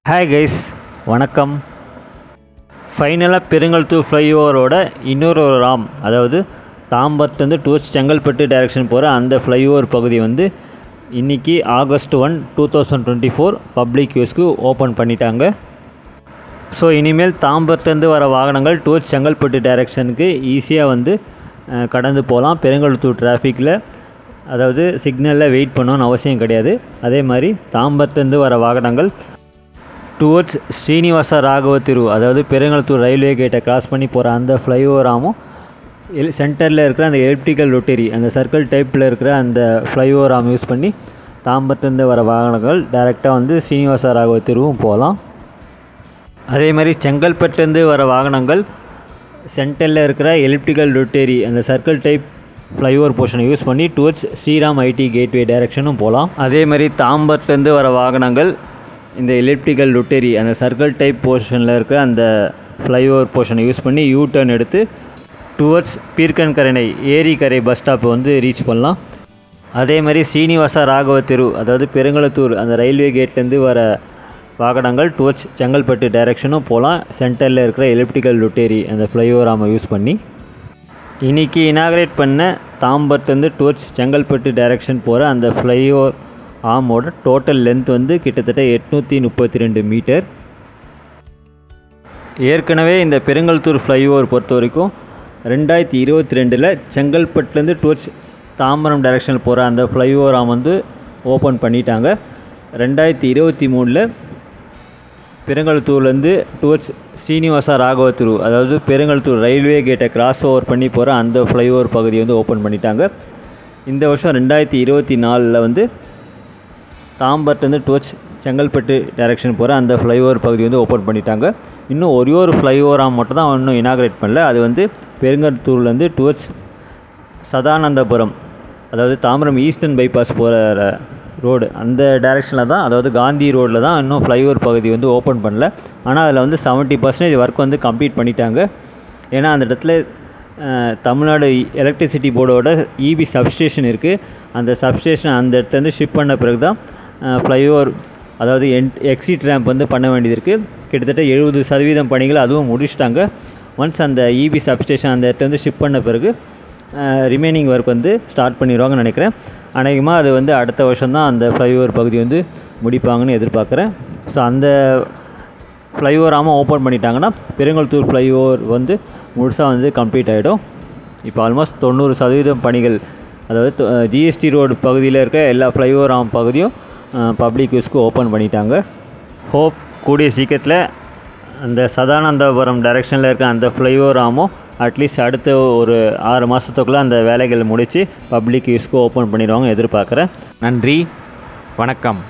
Hi guys, வணக்கம். ஃபைனலாக பெருங்கல்தூர் ஃப்ளைஓவரோட இன்னொரு ராம், அதாவது தாம்பரத்துலேருந்து டுவர்ட்ஸ் செங்கல்பட்டு டைரெக்ஷன் போகிற அந்த ஃப்ளைஓவர் பகுதி வந்து இன்றைக்கி August 1, 2024 பப்ளிக் யூஸ்க்கு ஓப்பன் பண்ணிட்டாங்க. ஸோ இனிமேல் தாம்பரத்துலேருந்து வர வாகனங்கள் டுவர்ட்ஸ் செங்கல்பட்டு டைரெக்ஷனுக்கு ஈஸியாக வந்து கடந்து போகலாம். பெருங்கல்தூர் டிராஃபிக்கில், அதாவது சிக்னலில் வெயிட் பண்ணணும்னு அவசியம் கிடையாது. அதே மாதிரி தாம்பரத்துலேருந்து வர வாகனங்கள் டுவர்ட்ஸ் ஸ்ரீனிவாச ராகவ தெரு, அதாவது பெருங்கல்தூர் ரயில்வே கேட்டை கிராஸ் பண்ணி போகிற அந்த ஃப்ளைஓவராகவும் சென்டரில் இருக்கிற அந்த எலக்ட்ரிக்கல் ரொட்டரி, அந்த சர்க்கிள் டைப்பில் இருக்கிற அந்த ஃப்ளைஓவராம் யூஸ் பண்ணி தாம்பரத்துலேருந்து வர வாகனங்கள் டைரெக்டாக வந்து ஸ்ரீனிவாச ராகவ தெருவும் போகலாம். அதே மாதிரி செங்கல்பட்டுலேருந்து வர வாகனங்கள் சென்டரில் இருக்கிற எலக்ட்ரிக்கல் ரொட்டரி, அந்த சர்க்கிள் டைப் ஃப்ளைஓவர் போர்ஷனை யூஸ் பண்ணி டுவர்ட்ஸ் ஸ்ரீராம் ஐடி கேட்வே டைரெக்ஷனும் போகலாம். அதே மாதிரி தாம்பரத்துலேருந்து வர வாகனங்கள் இந்த எலிப்டிக்கல் ரொட்டரி, அந்த சர்க்கிள் டைப் போர்ஷனில் இருக்கிற அந்த ஃப்ளைஓவர் போர்ஷனை யூஸ் பண்ணி யூ டர்ன் எடுத்து டுவர்ட்ஸ் பீர்க்கன்கரணை ஏரிக்கரை பஸ் ஸ்டாப்பை வந்து ரீச் பண்ணலாம். அதே மாதிரி ஸ்ரீனிவாச ராகவ தெரு, அதாவது பெருங்கலத்தூர் அந்த ரயில்வே கேட்லேருந்து வர வாகனங்கள் டுவர்ட்ஸ் செங்கல்பட்டு டைரெக்ஷனும் போகலாம். சென்டரில் இருக்கிற எலிப்டிக்கல் ரொட்டரி அந்த ஃப்ளைஓவராமை யூஸ் பண்ணி இன்றைக்கி இனாக்ரேட் பண்ண தாம்பரத்துலேருந்து டுவர்ட்ஸ் செங்கல்பட்டு டைரெக்ஷன் போகிற அந்த ஃப்ளைஓவர் ஆமோட டோட்டல் லென்த் வந்து கிட்டத்தட்ட 832 மீட்டர். ஏற்கனவே இந்த பெருங்கல்தூர் ஃப்ளைஓவர் பொறுத்த வரைக்கும் 2022 செங்கல்பட்டுலேருந்து டுவர்ட்ஸ் தாம்பரம் டைரெக்ஷனில் போகிற அந்த ஃப்ளைஓவர் ஆம் வந்து ஓப்பன் பண்ணிட்டாங்க. 2023 பெருங்கல்தூர்லேருந்து டுவர்ட்ஸ் ஸ்ரீனிவாச ராகவ தெரு, அதாவது பெருங்கல்தூர் ரயில்வே கேட்டை கிராஸ் ஓவர் பண்ணி போகிற அந்த ஃப்ளைஓவர் பகுதி வந்து ஓப்பன் பண்ணிட்டாங்க. இந்த வருஷம் 2024 வந்து தாம்பரத்துலேருந்து டுவர்ட்ஸ் செங்கல்பட்டு டைரெக்ஷன் போகிற அந்த ஃப்ளைஓவர் பகுதி வந்து ஓப்பன் பண்ணிட்டாங்க. இன்னும் ஒரு ஃப்ளைஓவராக மட்டும் தான் இன்னும் இனாக்ரேட் பண்ணல. அது வந்து பெருங்கல்தூர்லேருந்து டுவர்ட்ஸ் சதானந்தபுரம், அதாவது தாம்பரம் ஈஸ்டர்ன் பைபாஸ் போகிற ரோடு, அந்த டைரெக்ஷனில் தான், அதாவது காந்தி ரோடில் தான் இன்னும் ஃப்ளைஓவர் பகுதி வந்து ஓப்பன் பண்ணல. ஆனால் அதில் வந்து 70% ஒர்க் வந்து கம்ப்ளீட் பண்ணிட்டாங்க. ஏன்னா அந்த இடத்துல தமிழ்நாடு எலக்ட்ரிசிட்டி போர்டோட இபி சப்ஸ்டேஷன் இருக்குது. அந்த சப்ஸ்டேஷன் அந்த இடத்துலேருந்து ஷிஃப்ட் பண்ண பிறகு தான் ஃப்ளைஓவர், அதாவது எக்ஸிட் ரேம்ப் வந்து பண்ண வேண்டியது இருக்குது. கிட்டத்தட்ட 70% பணிகள் அதுவும் முடிச்சிட்டாங்க. ஒன்ஸ் அந்த இபி சப்ஸ்டேஷன் அந்த இடத்துல வந்து ஷிஃப்ட் பண்ண பிறகு ரிமைனிங் ஒர்க் வந்து ஸ்டார்ட் பண்ணிடுவாங்கன்னு நினைக்கிறேன். அநேகமாக அது வந்து அடுத்த வருஷம் தான் அந்த ஃப்ளைஓவர் பகுதி வந்து முடிப்பாங்கன்னு எதிர்பார்க்குறேன். ஸோ அந்த ஃப்ளைஓவராமல் ஓப்பன் பண்ணிட்டாங்கன்னா பெருங்கல்தூர் ஃப்ளைஓவர் வந்து முழுசாக வந்து கம்ப்ளீட் ஆகிடும். இப்போ ஆல்மோஸ்ட் 90% பணிகள், அதாவது ஜிஎஸ்டி ரோடு பகுதியில் இருக்க எல்லா ஃப்ளைஓவர் ஆம் பகுதியும் பப்ளிக் யூஸ்க்கு ஓப்பன் பண்ணிட்டாங்க. ஹோப் கூடிய சீக்கிரத்தில் அந்த சதானந்தபுரம் டைரெக்ஷனில் இருக்க அந்த ஃப்ளைஓவர் ஆமும் அட்லீஸ்ட் அடுத்த ஒரு 6 மாதத்துக்குள்ளே அந்த வேலைகள் முடித்து பப்ளிக் யூஸ்க்கு ஓப்பன் பண்ணிடுவாங்க எதிர்பார்க்குறேன். நன்றி, வணக்கம்.